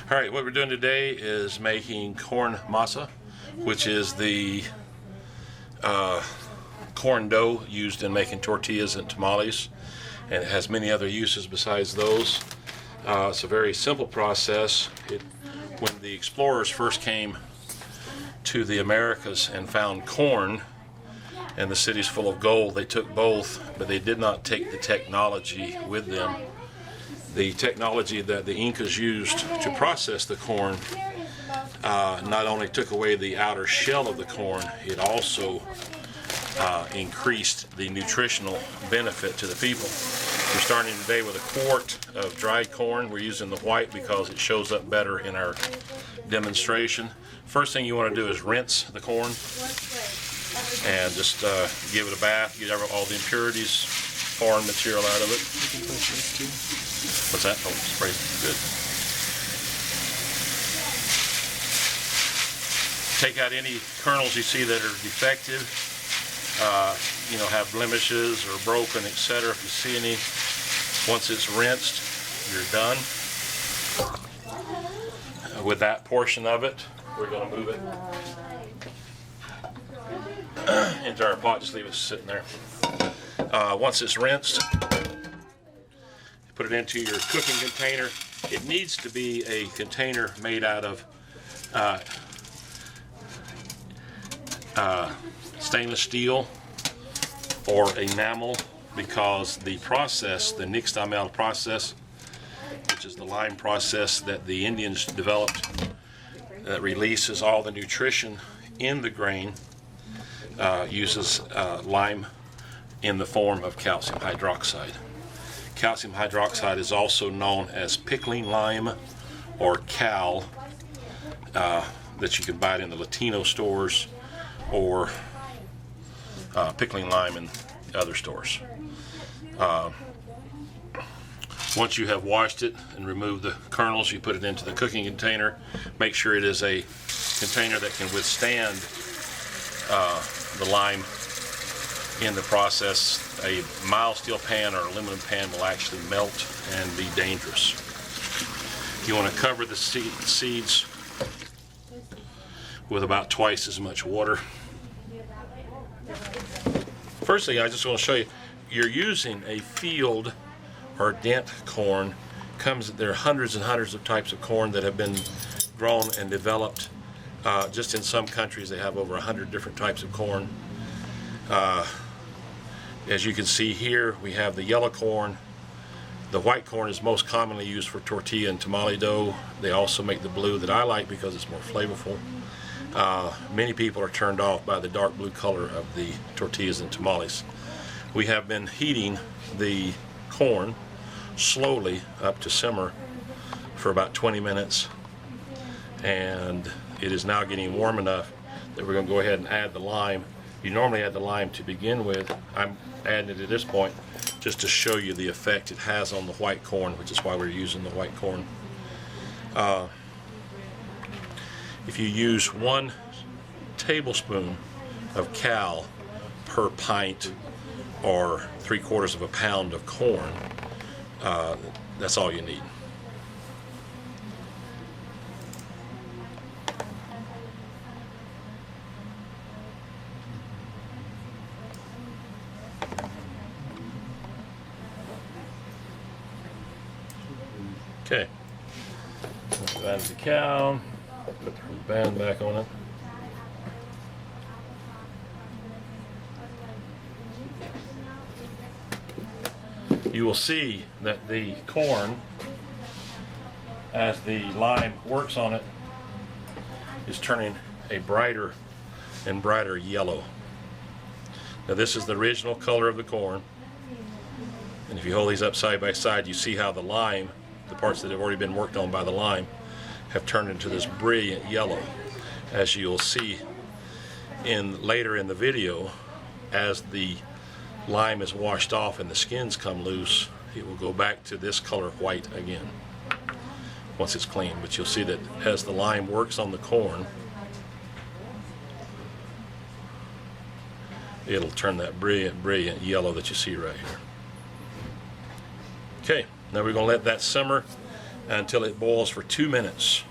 Alright, what we're doing today is making corn masa, which is the corn dough used in making tortillas and tamales, and it has many other uses besides those. It's a very simple process. When the explorers first came to the Americas and found corn and the cities full of gold, they took both, but they did not take the technology with them. The technology that the Incas used to process the corn not only took away the outer shell of the corn, it also increased the nutritional benefit to the people. We're starting today with a quart of dried corn. We're using the white because it shows up better in our demonstration. First thing you want to do is rinse the corn and just give it a bath, get all the impurities, foreign material out of it. What's that? Oh, spray. Good. Take out any kernels you see that are defective, have blemishes or broken, etc. If you see any, once it's rinsed, you're done. With that portion of it, we're going to move it into our pot. Just leave it sitting there. Once it's rinsed, put it into your cooking container. It needs to be a container made out of stainless steel or enamel, because the process, the Nixtamal process, which is the lime process that the Indians developed, that releases all the nutrition in the grain, uses lime in the form of calcium hydroxide. Calcium hydroxide is also known as pickling lime or cal, that you can buy it in the Latino stores, or pickling lime in other stores. Once you have washed it and removed the kernels, you put it into the cooking container. Make sure it is a container that can withstand the lime in the process. A mild steel pan or aluminum pan will actually melt and be dangerous. You want to cover the seeds with about twice as much water. First thing I just want to show you, you're using a field or Dent corn. There are hundreds and hundreds of types of corn that have been grown and developed. Just in some countries they have over 100 different types of corn. As you can see here, we have the yellow corn. The white corn is most commonly used for tortilla and tamale dough. They also make the blue that I like because it's more flavorful. Many people are turned off by the dark blue color of the tortillas and tamales. We have been heating the corn slowly up to simmer for about 20 minutes, and it is now getting warm enough that we're going to go ahead and add the lime. You normally add the lime to begin with. I'm adding it at this point just to show you the effect it has on the white corn, which is why we're using the white corn. If you use 1 tablespoon of cal per pint or 3/4 of a pound of corn, that's all you need. Okay, add the cal, put the band back on it. You will see that the corn, as the lime works on it, is turning a brighter and brighter yellow. Now this is the original color of the corn, and if you hold these up side by side, you see how the lime, the parts that have already been worked on by the lime, have turned into this brilliant yellow. As you'll see later in the video, as the lime is washed off and the skins come loose, it will go back to this color white again once it's clean. But you'll see that as the lime works on the corn, it'll turn that brilliant yellow that you see right here. Okay, now we're going to let that simmer until it boils for 2 minutes.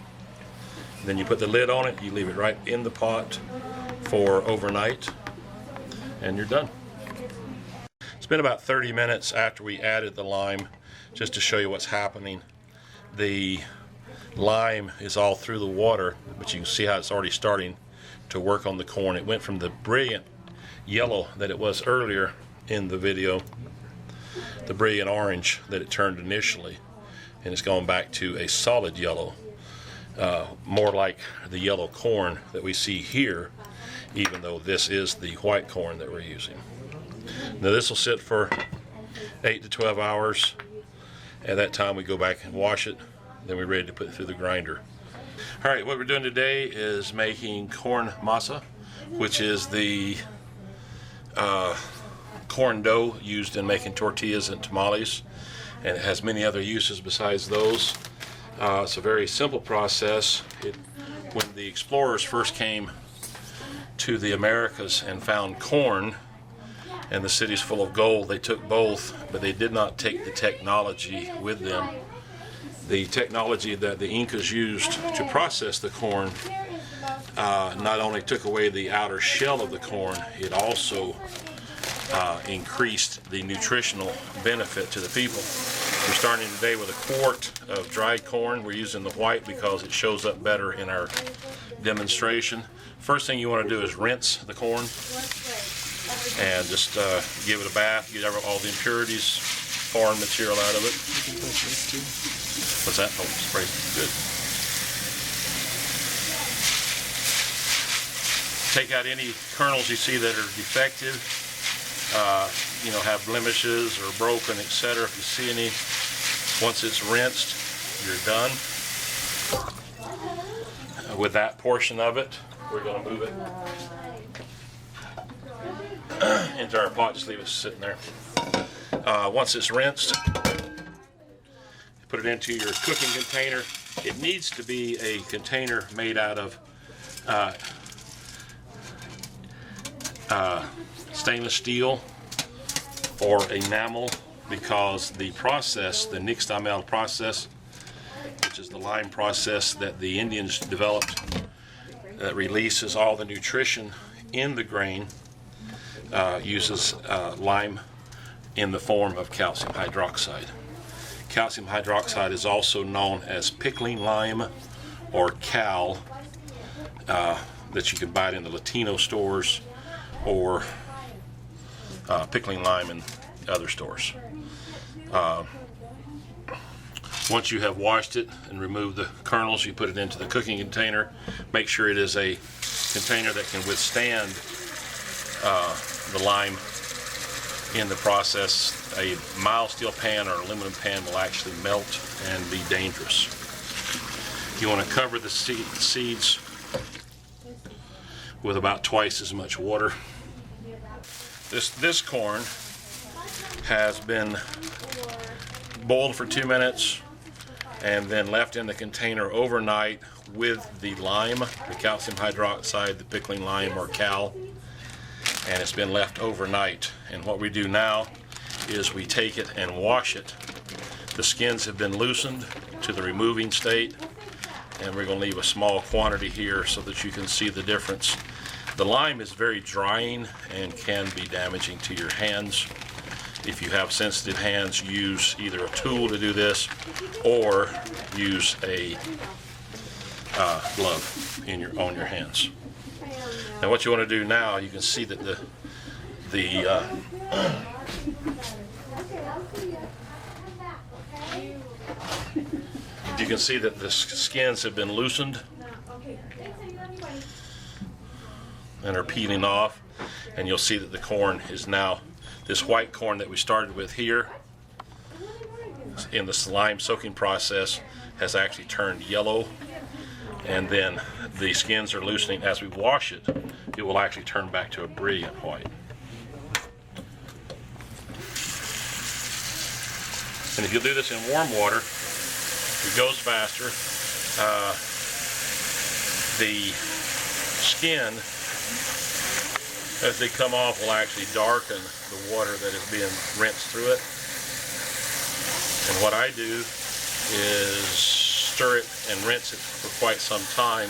Then you put the lid on it, you leave it right in the pot for overnight, and you're done. It's been about 30 minutes after we added the lime, just to show you what's happening. The lime is all through the water, but you can see how it's already starting to work on the corn. It went from the brilliant yellow that it was earlier in the video, the brilliant orange that it turned initially, and it's gone back to a solid yellow, more like the yellow corn that we see here, even though this is the white corn that we're using. Now this will sit for 8 to 12 hours. At that time we go back and wash it, then we're ready to put it through the grinder. Alright, what we're doing today is making corn masa, which is the corn dough used in making tortillas and tamales, and it has many other uses besides those. It's a very simple process. When the explorers first came to the Americas and found corn and the cities full of gold, they took both, but they did not take the technology with them. The technology that the Incas used to process the corn not only took away the outer shell of the corn, it also increased the nutritional benefit to the people. We're starting today with a quart of dried corn. We're using the white because it shows up better in our demonstration. First thing you want to do is rinse the corn and just give it a bath, get all the impurities, foreign material out of it. What's that? Oh, spray. Good. Take out any kernels you see that are defective, have blemishes or broken, etc. If you see any, once it's rinsed, you're done. With that portion of it, we're going to move it into our pot. Just leave it sitting there. Once it's rinsed, put it into your cooking container. It needs to be a container made out of stainless steel or enamel, because the process, the Nixtamal process, which is the lime process that the Indians developed, that releases all the nutrition in the grain, uses lime in the form of calcium hydroxide. Calcium hydroxide is also known as pickling lime or cal, that you can buy it in the Latino stores, or pickling lime in other stores. Once you have washed it and removed the kernels, you put it into the cooking container. Make sure it is a container that can withstand the lime in the process. A mild steel pan or aluminum pan will actually melt and be dangerous. You want to cover the seeds with about twice as much water. This corn has been boiled for 2 minutes and then left in the container overnight with the lime, the calcium hydroxide, the pickling lime or cal, and it's been left overnight. And what we do now is we take it and wash it. The skins have been loosened to the removing state, and we're going to leave a small quantity here so that you can see the difference. The lime is very drying and can be damaging to your hands. If you have sensitive hands, use either a tool to do this or use a glove on your hands. Now what you want to do now, you can see that you can see that the skins have been loosened and are peeling off, and you'll see that the corn is now, this white corn that we started with here in the lime soaking process has actually turned yellow, and then the skins are loosening. As we wash it, it will actually turn back to a brilliant white. And if you do this in warm water, it goes faster. The skin, as they come off, will actually darken the water that is being rinsed through it. And what I do is stir it and rinse it for quite some time,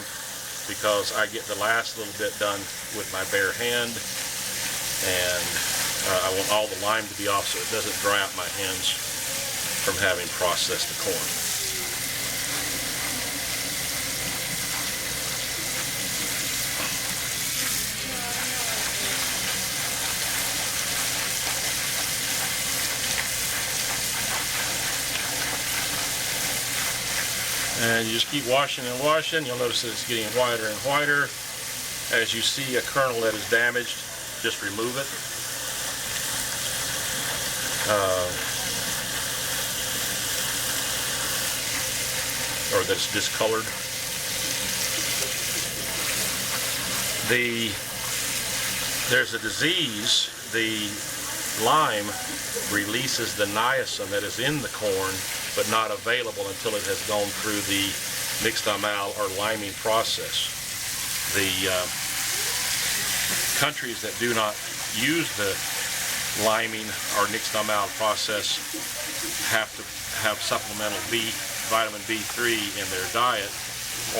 because I get the last little bit done with my bare hand, and I want all the lime to be off so it doesn't dry out my hands from having processed the corn. And you just keep washing and washing. You'll notice that it's getting whiter and whiter. As you see a kernel that is damaged, just remove it. Or that's discolored. There's a disease. The lime releases the niacin that is in the corn, but not available until it has gone through the Nixtamal or liming process. The countries that do not use the liming or Nixtamal process have to have supplemental vitamin B3 in their diet,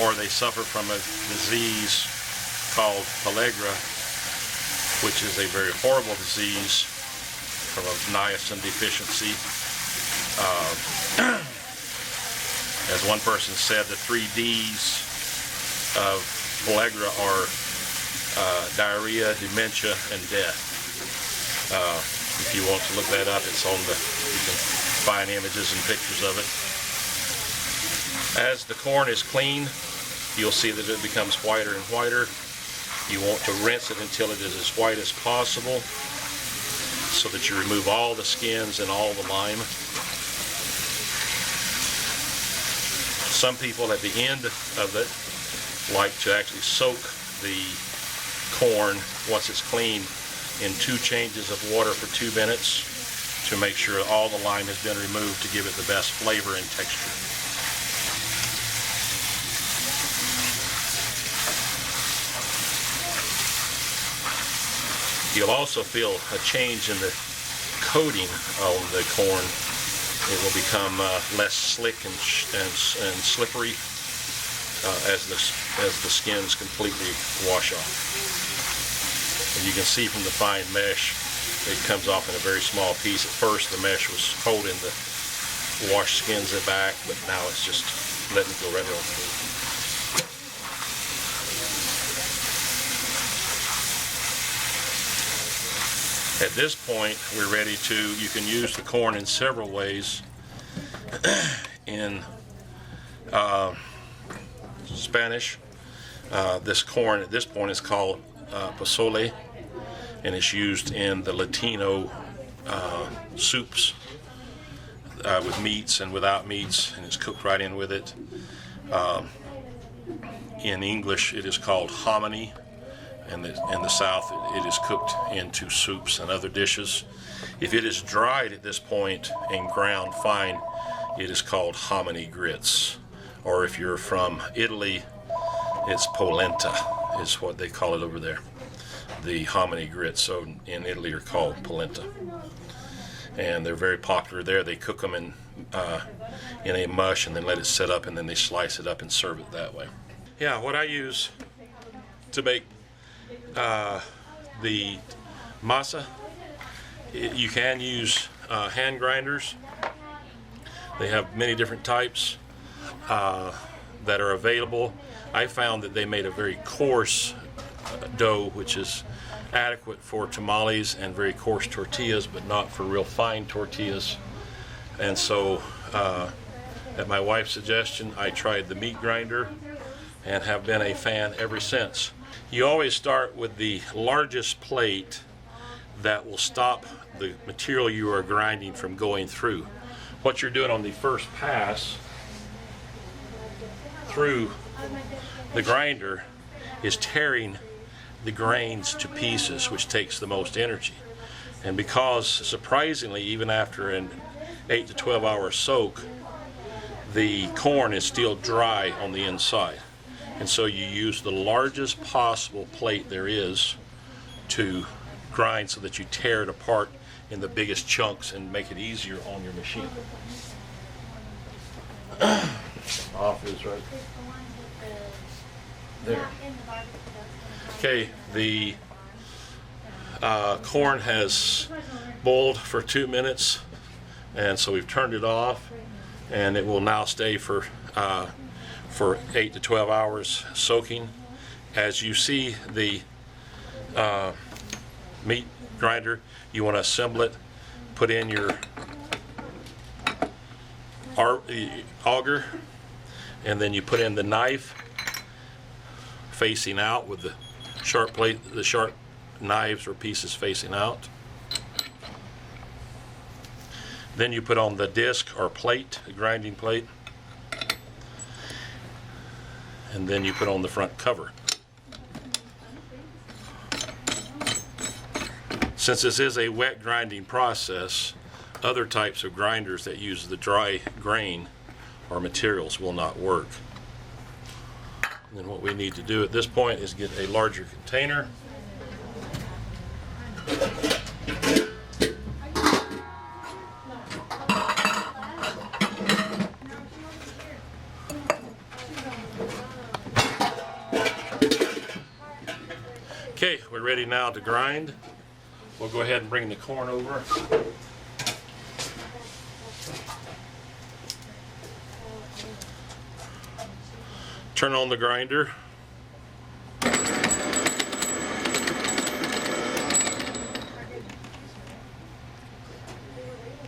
or they suffer from a disease called pellagra, which is a very horrible disease from a niacin deficiency. As one person said, the 3 Ds of pellagra are diarrhea, dementia, and death. If you want to look that up, it's on you can find images and pictures of it. As the corn is clean, you'll see that it becomes whiter and whiter. You want to rinse it until it is as white as possible, so that you remove all the skins and all the lime. Some people at the end of it like to actually soak the corn once it's clean in 2 changes of water for 2 minutes to make sure all the lime has been removed to give it the best flavor and texture. You'll also feel a change in the coating on the corn. It will become less slick and slippery as the skins completely wash off. And you can see from the fine mesh, it comes off in a very small piece. At first, the mesh was holding the washed skins back, but now it's just letting it go right over. At this point, we're ready to, you can use the corn in several ways. In Spanish, this corn at this point is called pozole, and it's used in the Latino soups with meats and without meats, and it's cooked right in with it. In English, it is called hominy. In the South, it is cooked into soups and other dishes. If it is dried at this point and ground fine, it is called hominy grits. Or if you're from Italy, it's polenta, is what they call it over there. The hominy grits, so in Italy, are called polenta. And they're very popular there. They cook them in a mush and then let it set up, and then they slice it up and serve it that way. Yeah, what I use to make the masa, you can use hand grinders. They have many different types that are available. I found that they made a very coarse dough, which is adequate for tamales and very coarse tortillas, but not for real fine tortillas. And so at my wife's suggestion, I tried the meat grinder and have been a fan ever since. You always start with the largest plate that will stop the material you are grinding from going through. What you're doing on the first pass through the grinder is tearing the grains to pieces, which takes the most energy. And because, surprisingly, even after an 8 to 12 hour soak, the corn is still dry on the inside. And so you use the largest possible plate there is to grind so that you tear it apart in the biggest chunks and make it easier on your machine. off is right there. Okay, the corn has boiled for 2 minutes, and so we've turned it off, and it will now stay for 8 to 12 hours soaking. As you see the meat grinder, you want to assemble it, put in your auger, and then you put in the knife facing out with the sharp knives or pieces facing out. Then you put on the disc or plate, the grinding plate, and then you put on the front cover. Since this is a wet grinding process, other types of grinders that use the dry grain or materials will not work. And then what we need to do at this point is get a larger container. Okay, we're ready now to grind. We'll go ahead and bring the corn over. Turn on the grinder.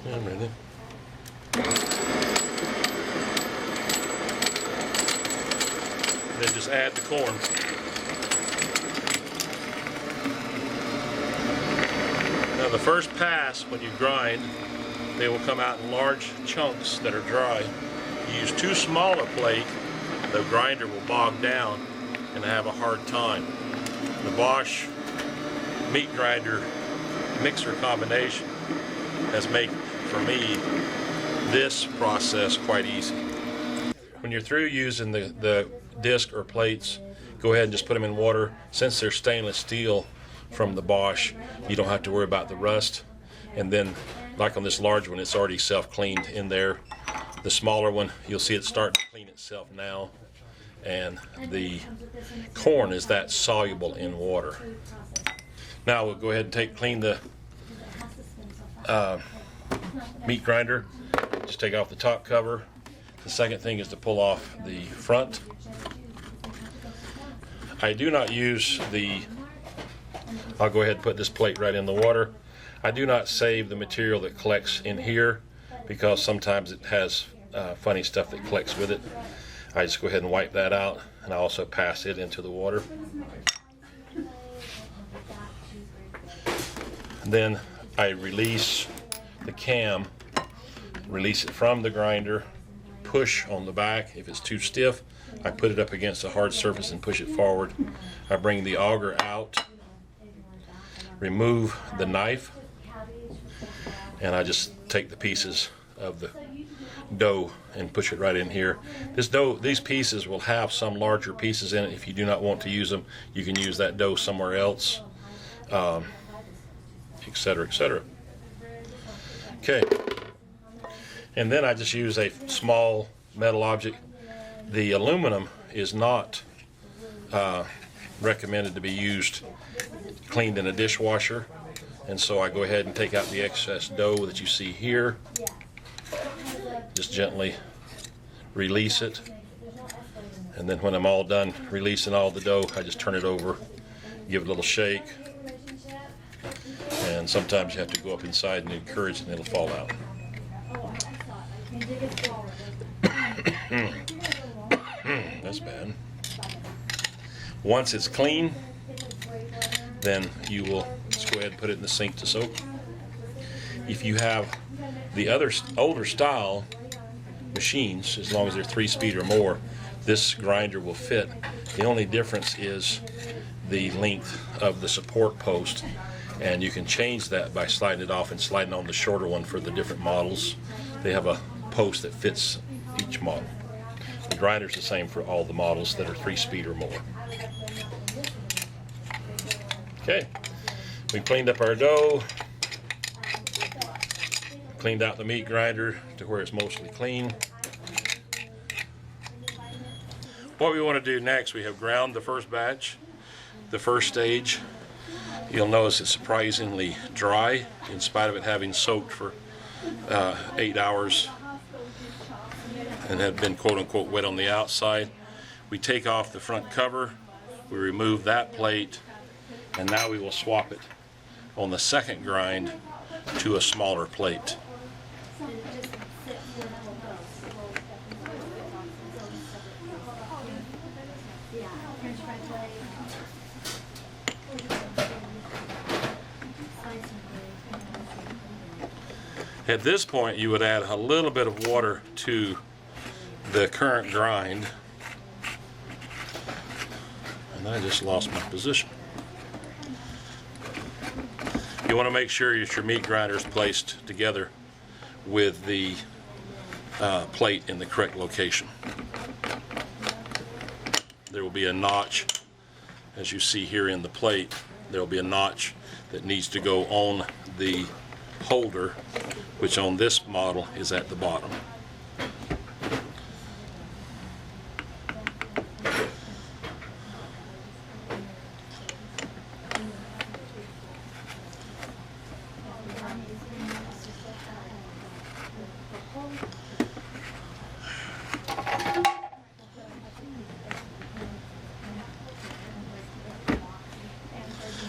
I'm ready. Then just add the corn. Now the first pass, when you grind, they will come out in large chunks that are dry. You use too small a plate, the grinder will bog down and have a hard time. The Bosch meat grinder mixer combination has made, for me, this process quite easy. When you're through using the disc or plates, go ahead and just put them in water. Since they're stainless steel from the Bosch, you don't have to worry about the rust. And then, like on this large one, it's already self-cleaned in there. The smaller one, you'll see it starting to clean itself now, and the corn is that soluble in water. Now we'll go ahead and clean the meat grinder. Just take off the top cover. The second thing is to pull off the front. I do not use I'll go ahead and put this plate right in the water. I do not save the material that collects in here, because sometimes it has funny stuff that collects with it. I just go ahead and wipe that out, and I also pass it into the water. Then I release the cam, release it from the grinder, push on the back. If it's too stiff, I put it up against a hard surface and push it forward. I bring the auger out, remove the knife, and I just take the pieces of the dough and push it right in here. These pieces will have some larger pieces in it. If you do not want to use them, you can use that dough somewhere else, etc., etc. Okay, and then I just use a small metal object. The aluminum is not recommended to be used cleaned in a dishwasher, and so I go ahead and take out the excess dough that you see here. Just gently release it, and then when I'm all done releasing all the dough, I just turn it over, give it a little shake, and sometimes you have to go up inside and encourage it and it'll fall out. That's bad. Once it's clean, then you will just go ahead and put it in the sink to soak. If you have the other older style machines, as long as they're 3-speed or more, this grinder will fit. The only difference is the length of the support post, and you can change that by sliding it off and sliding on the shorter one for the different models. They have a post that fits each model. The grinder's the same for all the models that are 3-speed or more. Okay, we cleaned up our dough, cleaned out the meat grinder to where it's mostly clean. What we want to do next, we have ground the first batch, the first stage. You'll notice it's surprisingly dry in spite of it having soaked for 8 hours and have been quote-unquote wet on the outside. We take off the front cover, we remove that plate, and now we will swap it on the second grind to a smaller plate. At this point, you would add a little bit of water to the current grind. And I just lost my position. You want to make sure that your meat grinder is placed together with the plate in the correct location. There will be a notch, as you see here in the plate, there will be a notch that needs to go on the holder, which on this model is at the bottom.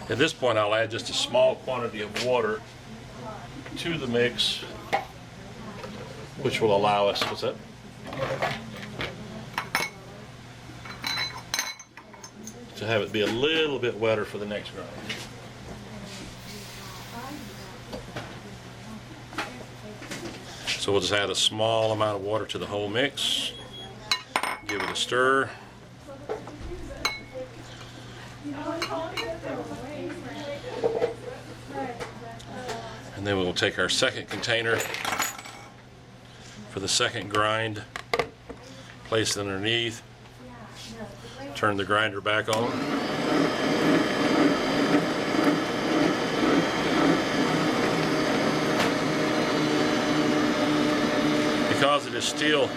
At this point, I'll add just a small quantity of water to the mix, which will allow us, what's that? To have it be a little bit wetter for the next grind. So we'll just add a small amount of water to the whole mix, give it a stir. And then we'll take our second container for the second grind, place it underneath, turn the grinder back on. Because it is still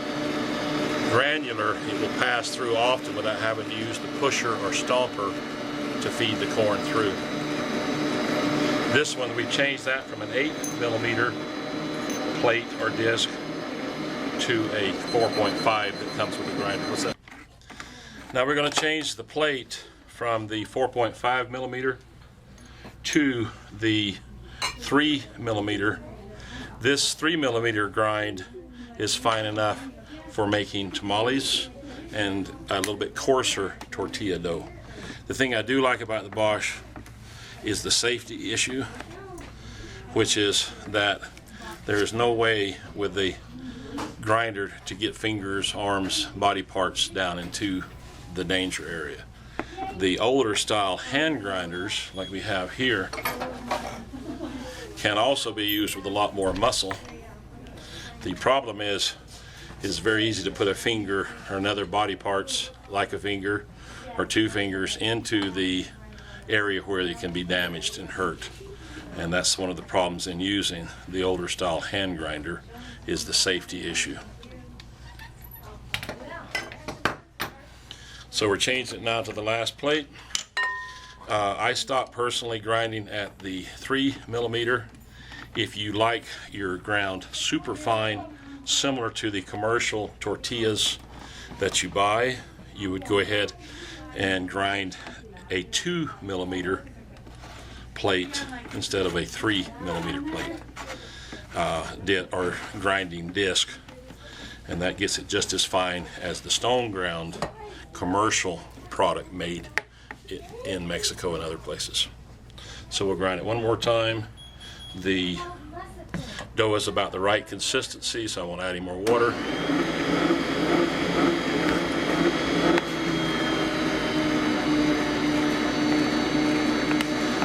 granular, it will pass through often without having to use the pusher or stomper to feed the corn through. This one, we changed that from an 8mm plate or disc to a 4.5 that comes with the grinder. What's that? Now we're going to change the plate from the 4.5mm to the 3mm. This 3mm grind is fine enough for making tamales and a little bit coarser tortilla dough. The thing I do like about the Bosch is the safety issue, which is that there is no way with the grinder to get fingers, arms, body parts down into the danger area. The older style hand grinders, like we have here, can also be used with a lot more muscle. The problem is it's very easy to put a finger or another body parts, like a finger or two fingers, into the area where it can be damaged and hurt. And that's one of the problems in using the older style hand grinder, is the safety issue. So we're changing it now to the last plate. I stopped personally grinding at the 3mm. If you like your ground super fine, similar to the commercial tortillas that you buy, you would go ahead and grind a 2mm plate instead of a 3mm plate or grinding disc, and that gets it just as fine as the stone ground commercial product made in Mexico and other places. So we'll grind it one more time. The dough is about the right consistency, so I won't add any more water.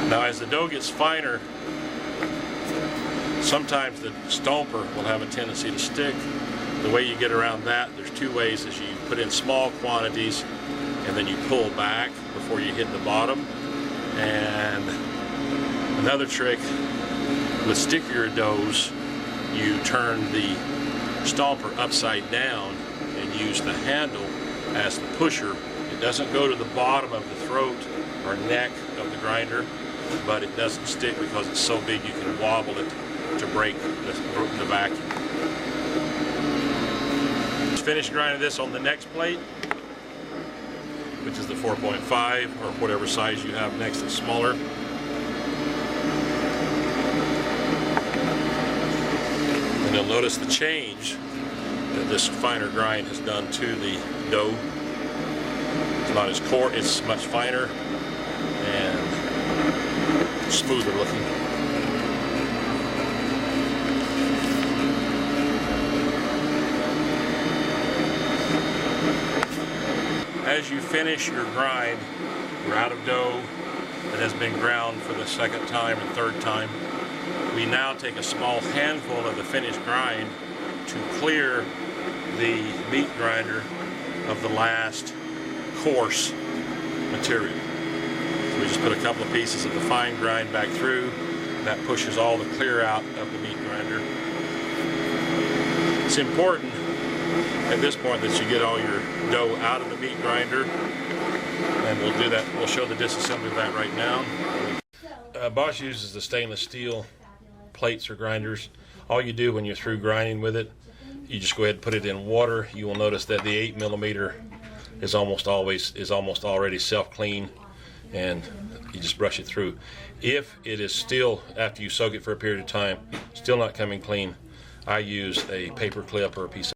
Now as the dough gets finer, sometimes the stomper will have a tendency to stick. The way you get around that, there's two ways: is you put in small quantities and then you pull back before you hit the bottom. And another trick with stickier doughs, you turn the stomper upside down and use the handle as the pusher. It doesn't go to the bottom of the throat or neck of the grinder, but it doesn't stick because it's so big you can wobble it to break the vacuum. Let's finish grinding this on the next plate, which is the 4.5 or whatever size you have next that's smaller. And you'll notice the change that this finer grind has done to the dough. It's not as coarse, it's much finer and smoother looking. As you finish your grind, you're out of dough that has been ground for the second time and third time. We now take a small handful of the finished grind to clear the meat grinder of the last coarse material. So we just put a couple of pieces of the fine grind back through, and that pushes all the clear out of the meat grinder. It's important at this point that you get all your dough out of the meat grinder, and we'll do that. We'll show the disassembly of that right now. Bosch uses the stainless steel plates or grinders. All you do when you're through grinding with it, you just go ahead and put it in water. You will notice that the 8mm is almost already self-clean, and you just brush it through. If it is still, after you soak it for a period of time, still not coming clean, I use a paper clip or a piece of